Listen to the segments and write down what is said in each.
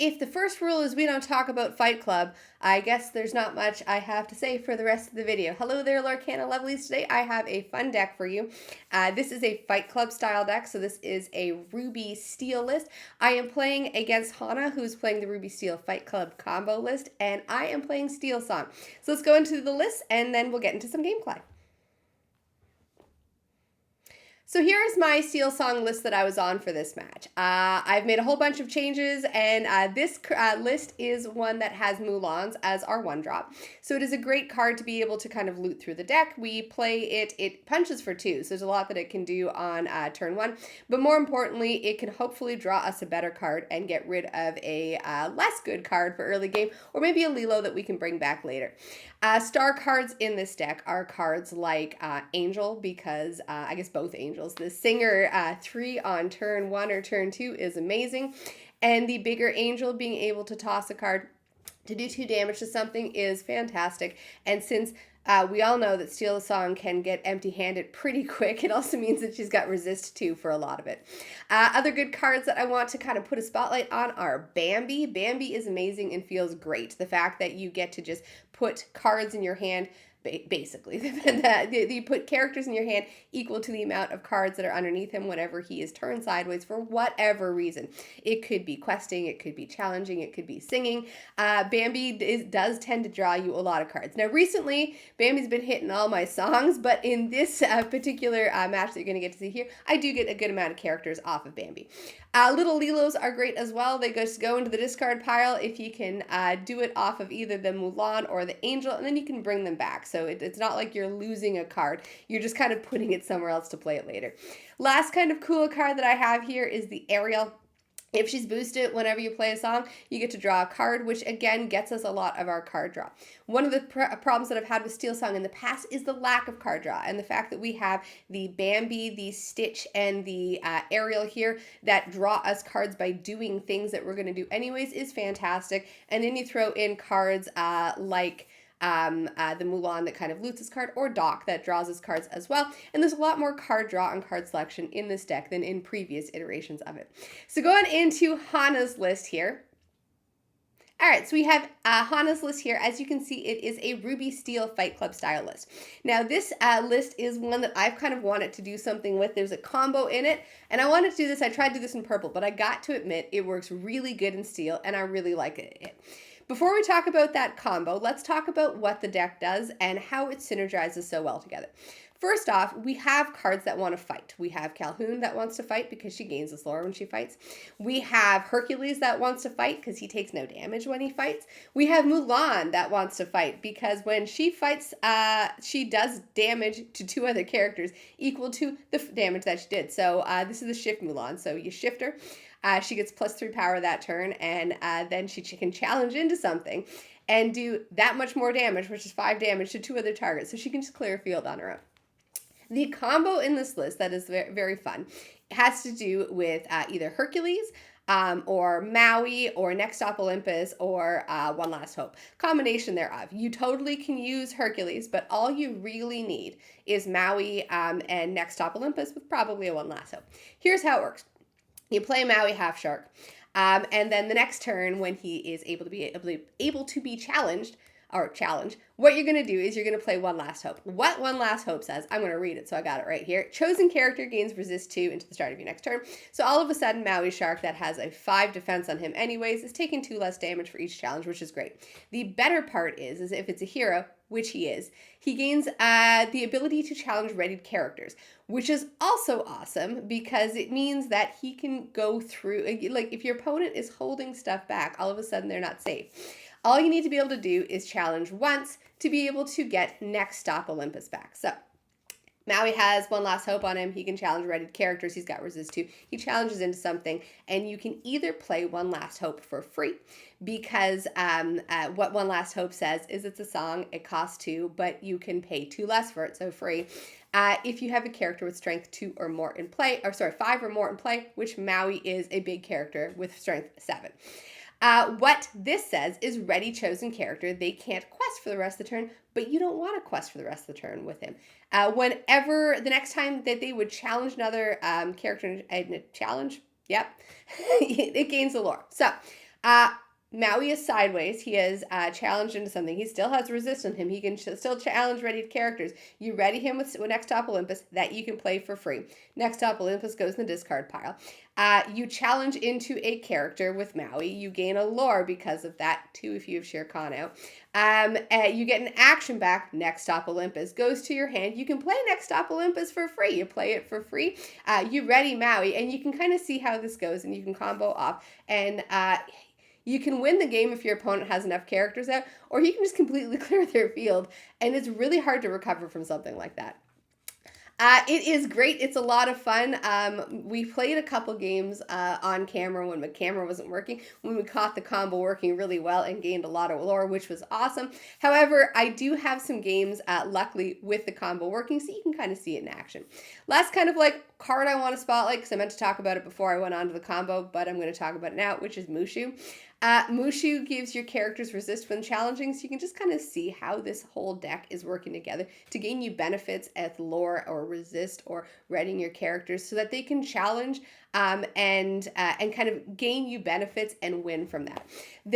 If the first rule is we don't talk about Fight Club, I guess there's not much I have to say for the rest of the video. Hello there, Lorcana lovelies. Today I have a fun deck for you. This is a Fight Club style deck, so this is a Ruby Steel list. I am playing against Hana, who's playing the Ruby Steel Fight Club combo list, and I am playing Steel Song. So let's go into the list, and then we'll get into some gameplay. So here's my Steel Song list that I was on for this match. I've made a whole bunch of changes, and this list is one that has Mulans as our one drop. So it is a great card to be able to kind of loot through the deck. We play it, it punches for 2, so there's a lot that it can do on turn 1. But more importantly, it can hopefully draw us a better card and get rid of a less good card for early game, or maybe a Lilo that we can bring back later. Star cards in this deck are cards like Angel, because I guess both Angels. The Singer 3 on turn 1 or turn 2 is amazing. And the bigger Angel being able to toss a card to do 2 damage to something is fantastic. And since we all know that Steel Song can get empty-handed pretty quick, it also means that she's got resist 2 for a lot of it. Other good cards that I want to kind of put a spotlight on are Bambi. Bambi is amazing and feels great. The fact that you get to just put cards in your hand, basically, that you put characters in your hand equal to the amount of cards that are underneath him whenever he is turned sideways for whatever reason. It could be questing, it could be challenging, it could be singing. Bambi does tend to draw you a lot of cards. Now recently, Bambi's been hitting all my songs, but in this particular match that you're going to get to see here, I do get a good amount of characters off of Bambi. Little Lilos are great as well. They just go into the discard pile if you can do it off of either the Mulan or the Angel, and then you can bring them back. So it's not like you're losing a card. You're just kind of putting it somewhere else to play it later. Last kind of cool card that I have here is the Ariel. If she's boosted whenever you play a song, you get to draw a card, which again gets us a lot of our card draw. One of the problems that I've had with Steel Song in the past is the lack of card draw, and the fact that we have the Bambi, the Stitch, and the Ariel here that draw us cards by doing things that we're going to do anyways is fantastic. And then you throw in cards like the Mulan that kind of loots this card, or Doc that draws his cards as well. And there's a lot more card draw and card selection in this deck than in previous iterations of it. So going into Hana's list here. All right, so we have Hana's list here. As you can see, it is a Ruby Steel Fight Club style list. Now, this list is one that I've kind of wanted to do something with. There's a combo in it, and I wanted to do this. I tried to do this in purple, but I got to admit it works really good in steel, and I really like it. Before we talk about that combo, let's talk about what the deck does and how it synergizes so well together. First off, we have cards that want to fight. We have Calhoun that wants to fight because she gains this lore when she fights. We have Hercules that wants to fight because he takes no damage when he fights. We have Mulan that wants to fight because when she fights, she does damage to 2 other characters equal to the damage that she did. So this is the shift Mulan. So you shift her. She gets +3 power that turn, and then she can challenge into something and do that much more damage, which is 5 damage to 2 other targets. So she can just clear a field on her own. The combo in this list that is very, very fun has to do with either Hercules or Maui or Next Stop Olympus or One Last Hope. Combination thereof. You totally can use Hercules, but all you really need is Maui and Next Stop Olympus with probably a One Last Hope. Here's how it works. You play Maui Half Shark, and then the next turn when he is able to be challenged, what you're going to do is you're going to play One Last Hope. What One Last Hope says, I'm going to read it, so I got it right here. Chosen character gains resist 2 into the start of your next turn. So all of a sudden, Maui Shark, that has a 5 defense on him anyways, is taking 2 less damage for each challenge, which is great. The better part is if it's a hero, which he is, he gains the ability to challenge readied characters, which is also awesome because it means that he can go through, like if your opponent is holding stuff back, all of a sudden they're not safe. All you need to be able to do is challenge once to be able to get Next Stop Olympus back. So Maui has One Last Hope on him. He can challenge readied characters. He's got resist 2. He challenges into something, and you can either play One Last Hope for free because what One Last Hope says is it's a song. It costs 2, but you can pay 2 less for it, so free. If you have a character with strength 2 or more in play, 5 or more in play, which Maui is a big character with strength 7. What this says is ready chosen character. They can't quest for the rest of the turn, but you don't want to quest for the rest of the turn with him. Whenever the next time that they would challenge another character in a challenge, yep, it gains the lore. So Maui is sideways. He is challenged into something. He still has resist on him. He can still challenge readied characters. You ready him with Next Stop Olympus that you can play for free. Next Stop Olympus goes in the discard pile. You challenge into a character with Maui. You gain a lore because of that, too, if you have Shere Khan out. You get an action back. Next Stop Olympus goes to your hand. You can play Next Stop Olympus for free. You play it for free. You ready Maui, and you can kind of see how this goes, and you can combo off. And you can win the game if your opponent has enough characters out, or you can just completely clear their field, and it's really hard to recover from something like that. It is great. It's a lot of fun. We played a couple games on camera when my camera wasn't working, when we caught the combo working really well and gained a lot of lore, which was awesome. However, I do have some games, luckily, with the combo working, so you can kind of see it in action. Last kind of like card I want to spotlight, because I meant to talk about it before I went on to the combo, but I'm going to talk about it now, which is Mushu. Mushu gives your characters resist when challenging, so you can just kind of see how this whole deck is working together to gain you benefits at lore or resist or readying your characters so that they can challenge and kind of gain you benefits and win from that.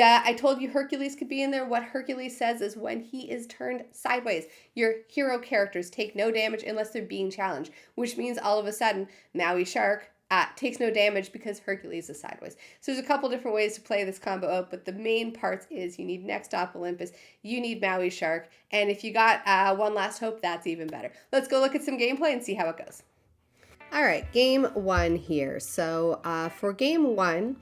I told you Hercules could be in there. What Hercules says is when he is turned sideways, your hero characters take no damage unless they're being challenged, which means all of a sudden Maui Shark takes no damage because Hercules is sideways. So there's a couple different ways to play this combo out, but the main parts is you need Next Stop Olympus, you need Maui Shark, and if you got One Last Hope, that's even better. Let's go look at some gameplay and see how it goes. All right, game one here. So for game one,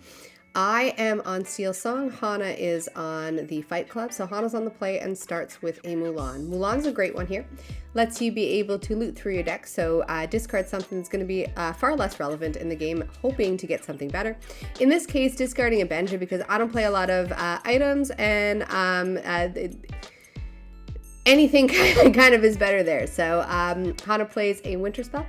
I am on Steel Song. Hana is on the Fight Club. So Hana's on the play and starts with a Mulan. Mulan's a great one here. Lets you be able to loot through your deck. So discard something that's going to be far less relevant in the game, hoping to get something better. In this case, discarding a Benja because I don't play a lot of items and anything kind of is better there. So Hana plays a Winter Spell.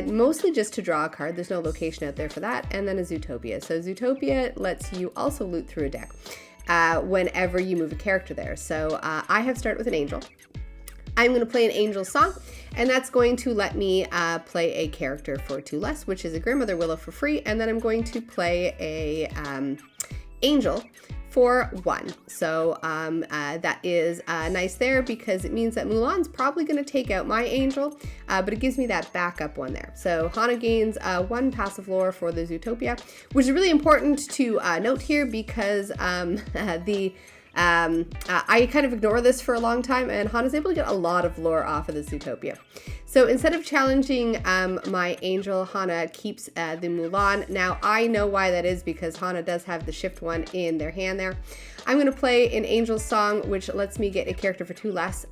Mostly just to draw a card. There's no location out there for that. And then a Zootopia. So Zootopia lets you also loot through a deck whenever you move a character there. So I have started with an Angel. I'm going to play an Angel Song, and that's going to let me play a character for 2 less, which is a Grandmother Willow for free. And then I'm going to play a Angel for 1. So that is nice there because it means that Mulan's probably going to take out my Angel, but it gives me that backup one there. So Hana gains 1 passive lore for the Zootopia, which is really important to note here because I kind of ignore this for a long time, and Hana's able to get a lot of lore off of the Zootopia. So instead of challenging my Angel, Hana keeps the Mulan. Now, I know why that is because Hana does have the Shift one in their hand there. I'm going to play an Angel Song, which lets me get a character for 2 less,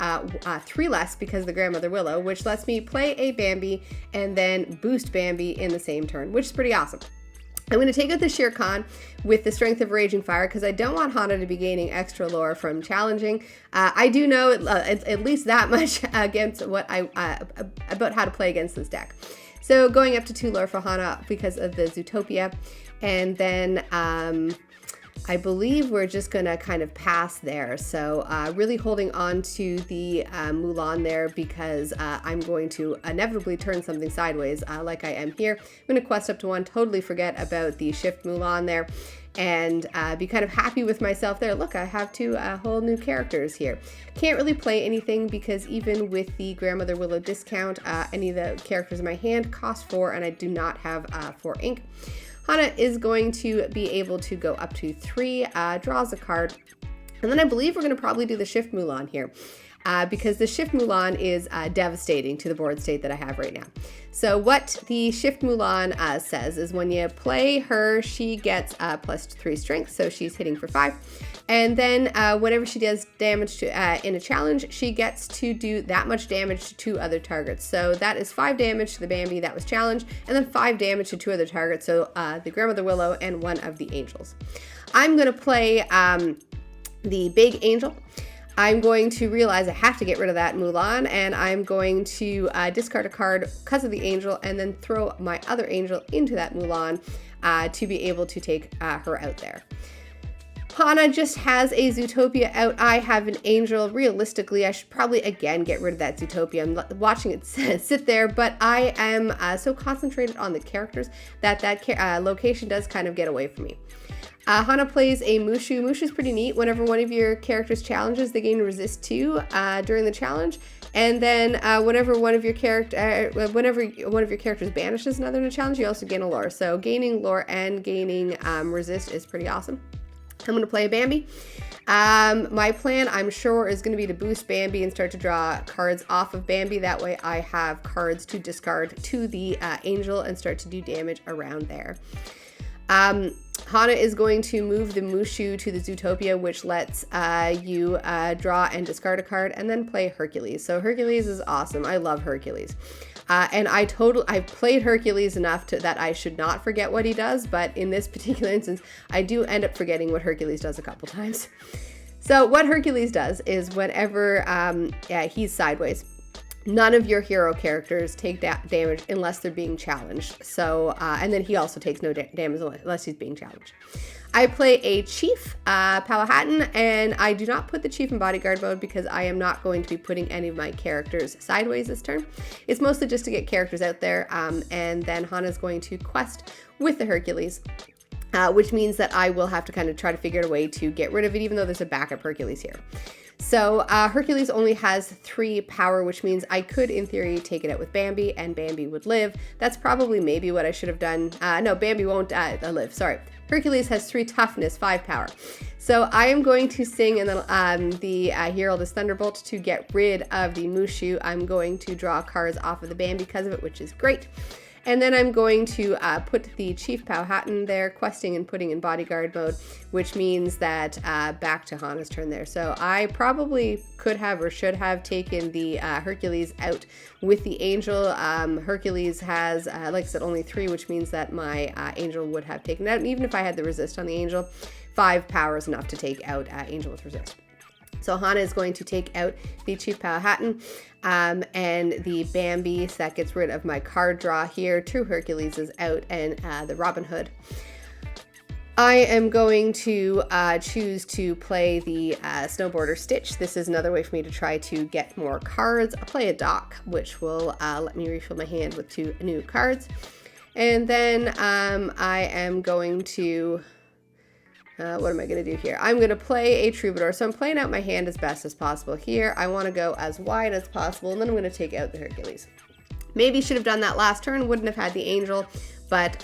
3 less because of the Grandmother Willow, which lets me play a Bambi and then boost Bambi in the same turn, which is pretty awesome. I'm going to take out the Shere Khan with the Strength of Raging Fire because I don't want Hana to be gaining extra lore from challenging. I do know at least that much against what about how to play against this deck. So going up to 2 lore for Hana because of the Zootopia, and then I believe we're just going to kind of pass there. So really holding on to the Mulan there because I'm going to inevitably turn something sideways like I am here. I'm going to quest up to 1, totally forget about the Shift Mulan there, and be kind of happy with myself there. Look, I have 2 whole new characters here. Can't really play anything because even with the Grandmother Willow discount, any of the characters in my hand cost 4, and I do not have 4 ink. Hana is going to be able to go up to 3, draws a card, and then I believe we're going to probably do the Shift Mulan here because the Shift Mulan is devastating to the board state that I have right now. So what the Shift Mulan says is when you play her, she gets plus 3 strength, so she's hitting for 5. And then whenever she does damage to, in a challenge, she gets to do that much damage to 2 other targets. So that is 5 damage to the Bambi that was challenged, and then 5 damage to 2 other targets, so the Grandmother Willow and 1 of the Angels. I'm going to play the Big Angel. I'm going to realize I have to get rid of that Mulan, and I'm going to discard a card because of the Angel and then throw my other Angel into that Mulan to be able to take her out there. Hana just has a Zootopia out. I have an Angel. Realistically, I should probably again get rid of that Zootopia. I'm watching it sit there, but I am so concentrated on the characters that location does kind of get away from me. Hana plays a Mushu. Mushu's pretty neat. Whenever one of your characters challenges, they gain resist 2 during the challenge. And then whenever one of your characters banishes another in a challenge, you also gain a lore. So gaining lore and gaining resist is pretty awesome. I'm going to play a Bambi. My plan, I'm sure, is going to be to boost Bambi and start to draw cards off of Bambi. That way I have cards to discard to the angel and start to do damage around there. Hana is going to move the Mushu to the Zootopia, which lets you draw and discard a card, and then play Hercules. So Hercules is awesome. I love Hercules. And I've played Hercules enough that I should not forget what he does, but in this particular instance, I do end up forgetting what Hercules does a couple times. So what Hercules does is whenever he's sideways, none of your hero characters take damage unless they're being challenged. So, and then he also takes no damage unless he's being challenged. I play a Chief, Powhatan, and I do not put the Chief in bodyguard mode because I am not going to be putting any of my characters sideways this turn. It's mostly just to get characters out there, and then Hana's going to quest with the Hercules, which means that I will have to kind of try to figure out a way to get rid of it, even though there's a backup Hercules here. So Hercules only has 3 power, which means I could, in theory, take it out with Bambi, and Bambi would live. That's probably maybe what I should have done. No, Bambi won't live, sorry. Hercules has 3 toughness, 5 power. So I am going to sing in the Herald's Thunderbolt to get rid of the Mushu. I'm going to draw cards off of the Bambi because of it, which is great. And then I'm going to put the Chief Powhatan there, questing and putting in bodyguard mode, which means that back to Hana's turn there. So I probably could have or should have taken the Hercules out with the Angel. Hercules has, like I said, only 3, which means that my Angel would have taken it out. And even if I had the resist on the Angel, 5 power is enough to take out Angel with resist. So Hana is going to take out the Chief Powhatan and the Bambi, so that gets rid of my card draw here. 2 Hercules is out, and the Robin Hood. I am going to choose to play the Snowboarder Stitch. This is another way for me to try to get more cards. I'll play a Dock, which will let me refill my hand with 2 new cards. And then I am going to... what am I going to do here? I'm going to play a Troubadour. So I'm playing out my hand as best as possible here. I want to go as wide as possible, and then I'm going to take out the Hercules. Maybe should have done that last turn. Wouldn't have had the Angel, but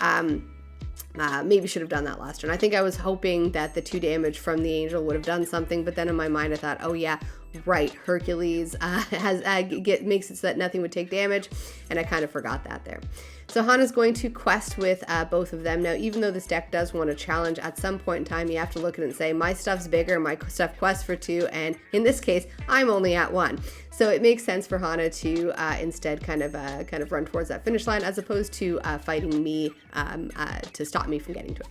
maybe should have done that last turn. I think I was hoping that the 2 damage from the Angel would have done something, but then in my mind I thought, oh yeah, right, Hercules makes it so that nothing would take damage, and I kind of forgot that there. So Hana's going to quest with both of them. Now, even though this deck does want to challenge, at some point in time, you have to look at it and say, my stuff's bigger, my stuff quests for 2, and in this case, I'm only at 1. So it makes sense for Hana to instead kind of run towards that finish line, as opposed to fighting me to stop me from getting to it.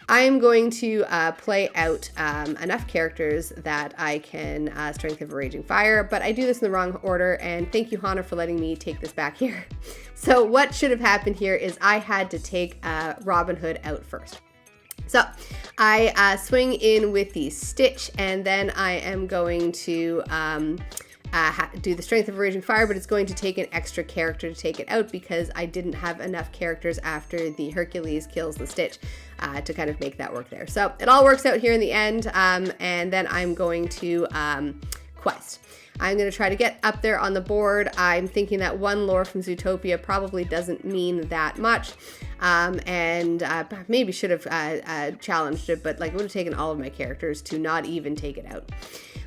I'm going to play out enough characters that I can Strength of a Raging Fire, but I do this in the wrong order, and thank you, Hana, for letting me take this back here. So what should have happened here is I had to take Robin Hood out first. So I swing in with the Stitch, and then I am going to do the Strength of a Raging Fire, but it's going to take an extra character to take it out because I didn't have enough characters after the Hercules kills the Stitch to kind of make that work there. So it all works out here in the end, and then I'm going to quest. I'm going to try to get up there on the board. I'm thinking that 1 lore from Zootopia probably doesn't mean that much, and maybe should have challenged it, but like it would have taken all of my characters to not even take it out.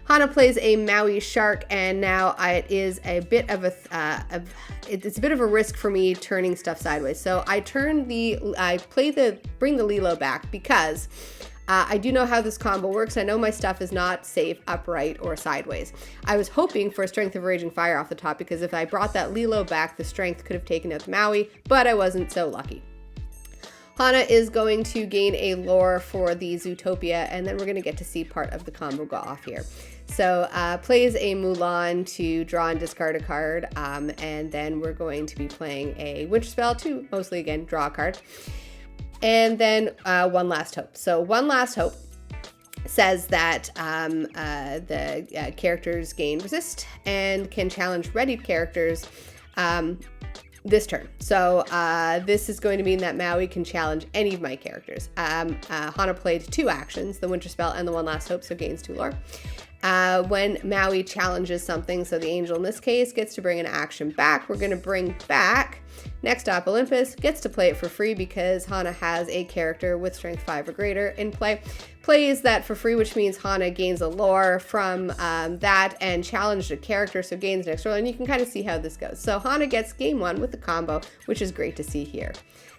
Hana plays a Maui Shark, and now it is a bit of it's a bit of a risk for me turning stuff sideways. So I bring the Lilo back because I do know how this combo works. I know my stuff is not safe upright or sideways. I was hoping for a Strength of Raging Fire off the top, because if I brought that Lilo back, the Strength could have taken out the Maui, but I wasn't so lucky. Hana is going to gain a lore for the Zootopia, and then we're going to get to see part of the combo go off here. So plays a Mulan to draw and discard a card, and then we're going to be playing a Winter Spell to mostly, again, draw a card. And then One Last Hope. So One Last Hope says that the characters gain resist and can challenge readied characters this turn. So this is going to mean that Maui can challenge any of my characters. Hana played 2 actions, the Winter Spell and the One Last Hope, so gains 2 lore. When Maui challenges something, so the angel in this case gets to bring an action back. We're going to bring back Next Stop Olympus, gets to play it for free because Hana has a character with strength 5 or greater in play. Plays that for free, which means Hana gains a lore from that and challenged a character, so gains next roll, and you can kind of see how this goes. So Hana gets game 1 with the combo, which is great to see here.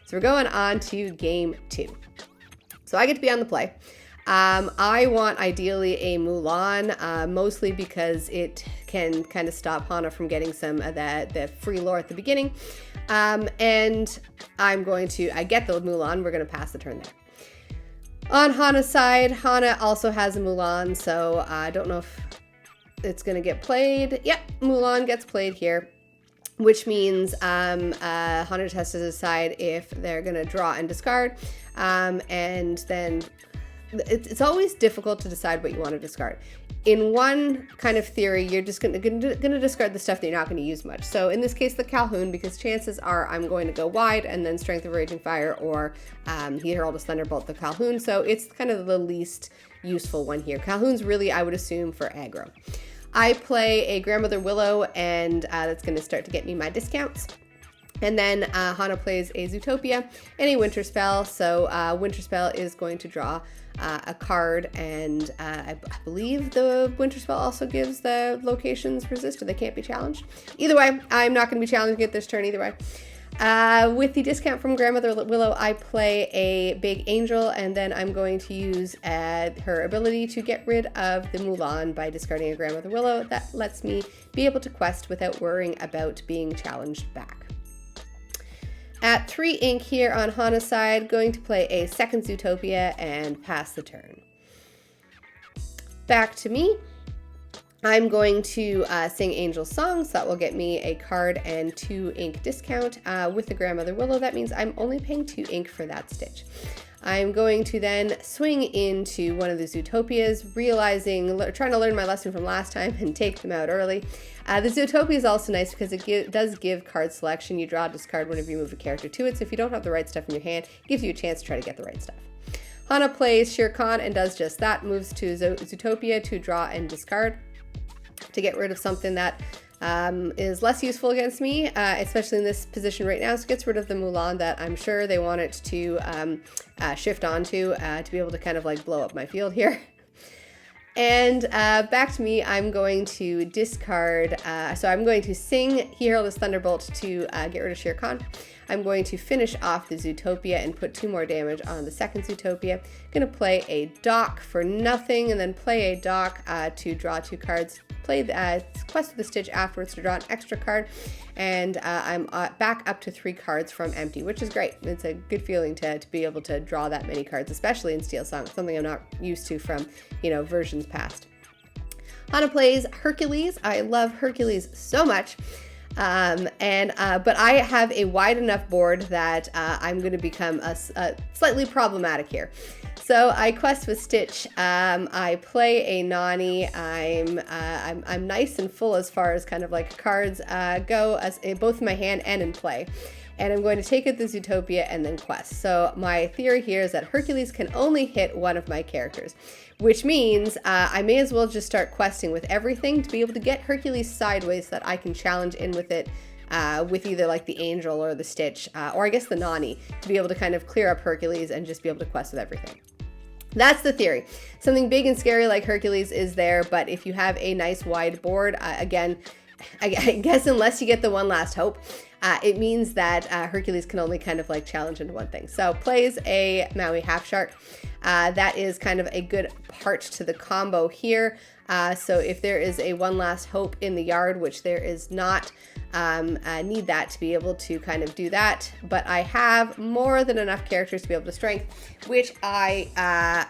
So we're going on to game 2. So I get to be on the play. I want ideally a Mulan, mostly because it can kind of stop Hana from getting some of the free lore at the beginning. And I get the Mulan, we're going to pass the turn there. On Hana's side, Hana also has a Mulan, so I don't know if it's going to get played. Yep, Mulan gets played here, which means Hana just has to decide if they're going to draw and discard, and then it's always difficult to decide what you want to discard. In one kind of theory, you're just going to discard the stuff that you're not going to use much. So in this case, the Calhoun, because chances are I'm going to go wide and then Strength of Raging Fire or Herald's Thunderbolt the Calhoun. So it's kind of the least useful one here. Calhoun's really, I would assume, for aggro. I play a Grandmother Willow, and that's going to start to get me my discounts. And then Hana plays a Zootopia and a Winter Spell. So Winter Spell is going to draw a card, and I believe the Winter Spell also gives the locations resisted. They can't be challenged. Either way, I'm not going to be challenging it this turn either way. With the discount from Grandmother Willow, I play a Big Angel, and then I'm going to use her ability to get rid of the Mulan by discarding a Grandmother Willow. That lets me be able to quest without worrying about being challenged back. At 3 ink here on Hana's side, going to play a second Zootopia and pass the turn. Back to me. I'm going to sing Angel's Song, so that will get me a card and 2 ink discount. With the Grandmother Willow, that means I'm only paying 2 ink for that stitch. I'm going to then swing into one of the Zootopias, trying to learn my lesson from last time and take them out early. The Zootopia is also nice because it does give card selection. You draw, discard whenever you move a character to it, so if you don't have the right stuff in your hand, it gives you a chance to try to get the right stuff. Hana plays Shere Khan and does just that, moves to Zootopia to draw and discard to get rid of something that is less useful against me, especially in this position right now. So it gets rid of the Mulan that I'm sure they want it to shift onto to be able to kind of like blow up my field here. And back to me, I'm going to discard, so I'm going to sing Herald's Thunderbolt to get rid of Shere Khan. I'm going to finish off the Zootopia and put 2 more damage on the second Zootopia. I'm going to play a Dock for nothing, and then play a Dock to draw 2 cards. Play the Quest with the Stitch afterwards to draw an extra card, and I'm back up to 3 cards from empty, which is great. It's a good feeling to be able to draw that many cards, especially in Steel Song, something I'm not used to from, versions past. Hana plays Hercules. I love Hercules so much. But I have a wide enough board that I'm going to become slightly problematic here. So I quest with Stitch. I play a Nani. I'm nice and full as far as kind of like cards go, as both in my hand and in play. And I'm going to take it the Zootopia and then quest. So my theory here is that Hercules can only hit one of my characters, which means I may as well just start questing with everything to be able to get Hercules sideways so that I can challenge in with it with either like the Angel or the Stitch, or I guess the Nani, to be able to kind of clear up Hercules and just be able to quest with everything. That's the theory. Something big and scary like Hercules is there, but if you have a nice wide board, again, I guess unless you get the One Last Hope, it means that Hercules can only kind of like challenge into one thing. So plays a Maui Half Shark. That is kind of a good part to the combo here. So if there is a One Last Hope in the yard, which there is not, I need that to be able to kind of do that. But I have more than enough characters to be able to strength, which I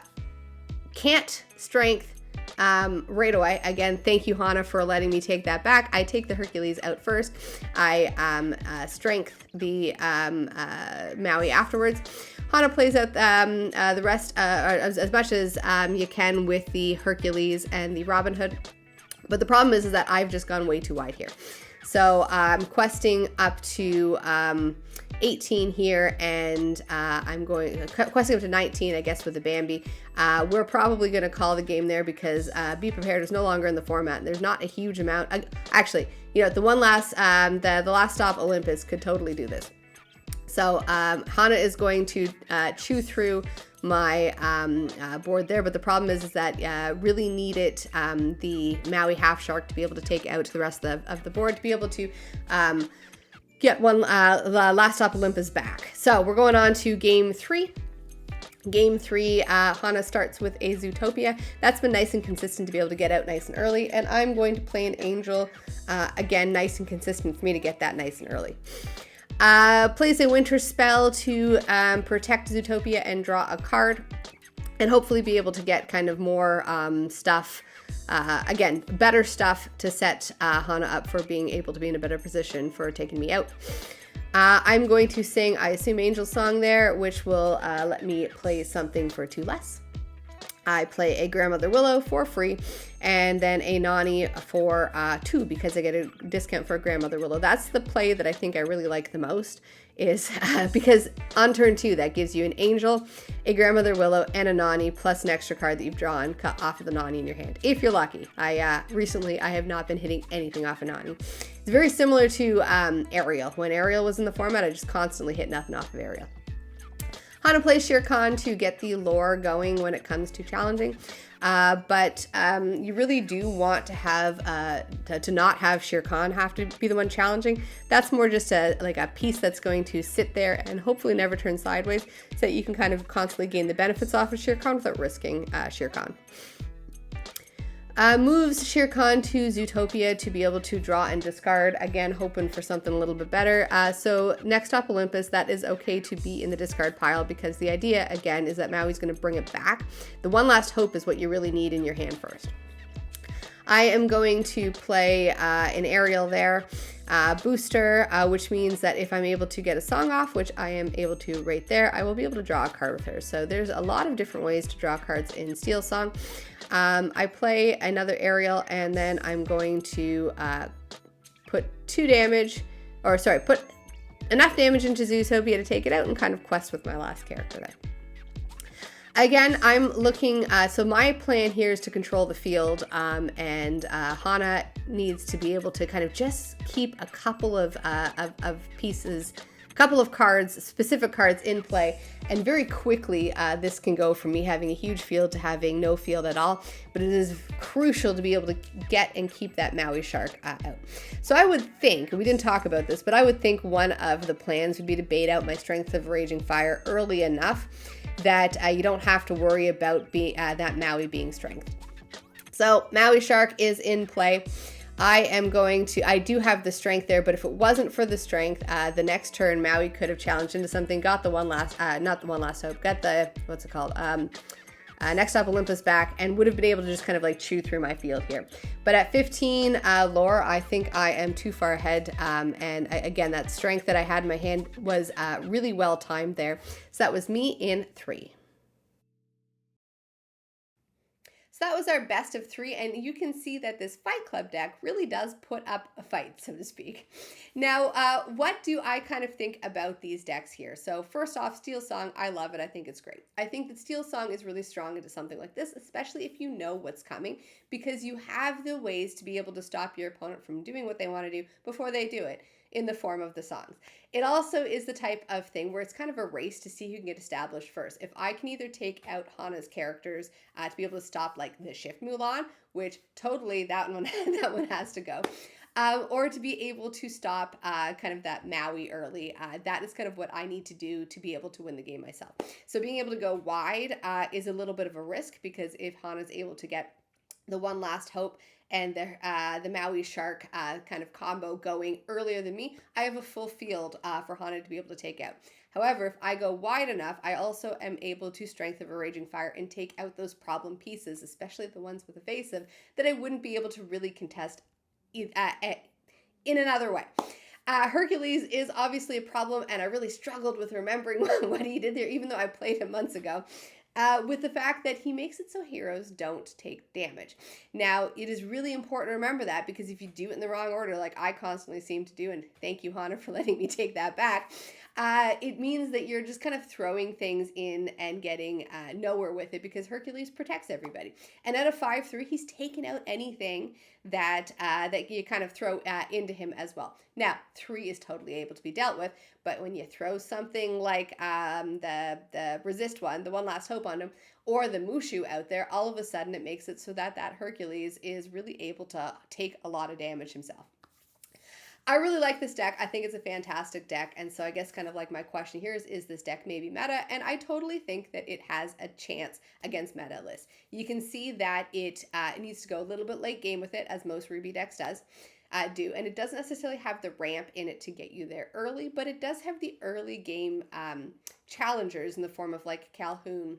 can't strength right away. Again, thank you, Hana, for letting me take that back. I take the Hercules out first. I strength the Maui afterwards. Hana plays out the rest as much as you can with the Hercules and the Robin Hood. But the problem is that I've just gone way too wide here. So I'm questing up to 18 here, and I'm going questing up to 19, I guess, with the Bambi. We're probably going to call the game there because Be Prepared is no longer in the format, and there's not a huge amount. Actually, you know, the last stop Olympus could totally do this. So Hana is going to chew through my board there, but the problem is that really needed the Maui half shark to be able to take out the rest of the board to be able to get one last stop Olympus back. So we're going on to game 3. Game 3, Hana starts with a Zootopia. That's been nice and consistent to be able to get out nice and early, and I'm going to play an Angel, again, nice and consistent for me to get that nice and early. Plays a winter spell to protect Zootopia and draw a card, and hopefully be able to get kind of more stuff, again, better stuff to set Hana up for being able to be in a better position for taking me out. I'm going to sing, I assume, Angel's Song there, which will let me play something for 2 less. I play a Grandmother Willow for free, and then a Nani for 2 because I get a discount for a Grandmother Willow. That's the play that I think I really like the most, is because on turn 2 that gives you an Angel, a Grandmother Willow, and a Nani plus an extra card that you've drawn cut off of the Nani in your hand, if you're lucky. Recently I have not been hitting anything off of Nani. It's very similar to Ariel. When Ariel was in the format, I just constantly hit nothing off of Ariel. Hana plays Shere Khan to get the lore going when it comes to challenging, but you really do want to have to not have Shere Khan have to be the one challenging. That's more just a piece that's going to sit there and hopefully never turn sideways, so that you can kind of constantly gain the benefits off of Shere Khan without risking Shere Khan. Moves Shere Khan to Zootopia to be able to draw and discard, again hoping for something a little bit better. So next up Olympus, that is okay to be in the discard pile, because the idea again is that Maui's going to bring it back. The one last hope is what you really need in your hand first. I am going to play an Ariel there, booster, which means that if I'm able to get a song off, which I am able to right there, I will be able to draw a card with her. So there's a lot of different ways to draw cards in Steel Song. I play another Ariel, and then I'm going to put enough damage into Zootopia to take it out and kind of quest with my last character there. Again, I'm looking, so my plan here is to control the field, and Hana needs to be able to kind of just keep a couple of pieces, a couple of cards, specific cards in play, and very quickly this can go from me having a huge field to having no field at all, but it is crucial to be able to get and keep that Maui shark out. So I would think, we didn't talk about this, but I would think one of the plans would be to bait out my Strength of Raging Fire early enough that you don't have to worry about that Maui being strength. So Maui Shark is in play. I do have the strength there, but if it wasn't for the strength, the next turn Maui could have challenged into something, got the one last, not the one last hope, got the, what's it called? Next up Olympus back, and would have been able to just kind of like chew through my field here. But at 15 lore, I think I am too far ahead, and again, that strength that I had in my hand was really well timed there. So that was me in 3. So that was our best of 3, and you can see that this Fight Club deck really does put up a fight, so to speak. Now, what do I kind of think about these decks here? So first off, Steel Song, I love it. I think it's great. I think that Steel Song is really strong into something like this, especially if you know what's coming, because you have the ways to be able to stop your opponent from doing what they want to do before they do it, in the form of the songs. It also is the type of thing where it's kind of a race to see who can get established first. If I can either take out Hana's characters to be able to stop like the Shift Mulan, which totally that one has to go, or to be able to stop kind of that Maui early. That is kind of what I need to do to be able to win the game myself. So being able to go wide is a little bit of a risk, because if Hana's able to get the one last hope and the Maui Shark kind of combo going earlier than me, I have a full field for Hana to be able to take out. However, if I go wide enough, I also am able to Strength of a Raging Fire and take out those problem pieces, especially the ones with evasive, that I wouldn't be able to really contest in another way. Hercules is obviously a problem, and I really struggled with remembering what he did there, even though I played him months ago. with the fact that he makes it so heroes don't take damage. Now, it is really important to remember that, because if you do it in the wrong order, like I constantly seem to do, and thank you, Hana, for letting me take that back, it means that you're just kind of throwing things in and getting nowhere with it, because Hercules protects everybody. And out of 5/3, he's taken out anything that that you kind of throw into him as well. Now, 3 is totally able to be dealt with, but when you throw something like the resist one, the one last hope on him, or the Mushu out there, all of a sudden it makes it so that that Hercules is really able to take a lot of damage himself. I really like this deck. I think it's a fantastic deck. And so I guess kind of like my question here is this deck maybe meta? And I totally think that it has a chance against meta lists. You can see that it needs to go a little bit late game with it, as most Ruby decks do. And it doesn't necessarily have the ramp in it to get you there early, but it does have the early game challengers in the form of like Calhoun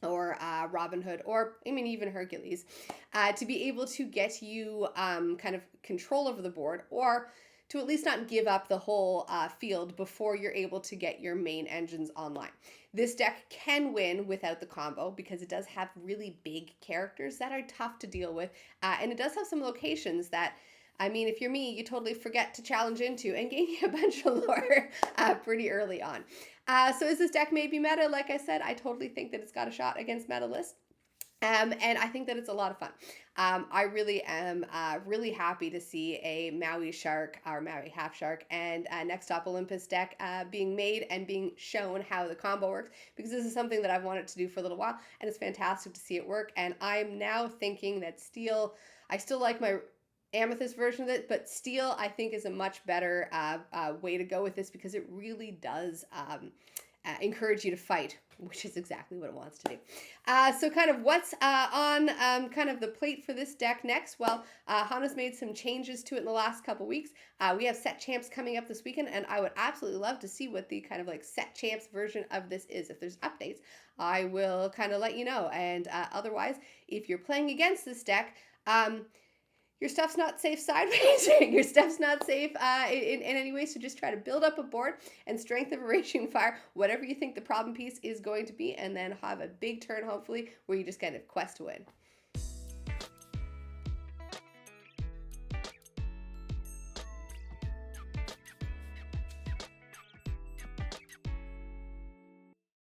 or Robin Hood, or I mean even Hercules, to be able to get you kind of control over the board, or to at least not give up the whole field before you're able to get your main engines online. This deck can win without the combo, because it does have really big characters that are tough to deal with, and it does have some locations that, I mean, if you're me, you totally forget to challenge into and gain you a bunch of lore pretty early on. So is this deck maybe meta? Like I said, I totally think that it's got a shot against meta lists. And I think that it's a lot of fun. I really am really happy to see a Maui Shark, or Maui Half Shark, and Next Stop Olympus deck being made and being shown how the combo works, because this is something that I've wanted to do for a little while, and it's fantastic to see it work. And I'm now thinking that Steel, I still like my Amethyst version of it, but Steel I think is a much better way to go with this, because it really does encourage you to fight, which is exactly what it wants to do. So kind of what's on kind of the plate for this deck next? Well, Hana's made some changes to it in the last couple weeks. We have set champs coming up this weekend, and I would absolutely love to see what the kind of like set champs version of this is. If there's updates, I will kind of let you know. And otherwise, if you're playing against this deck, your stuff's not safe sideways. Your stuff's not safe in any way, so just try to build up a board and strength of a raging fire, whatever you think the problem piece is going to be, and then have a big turn, hopefully, where you just kind of quest to win.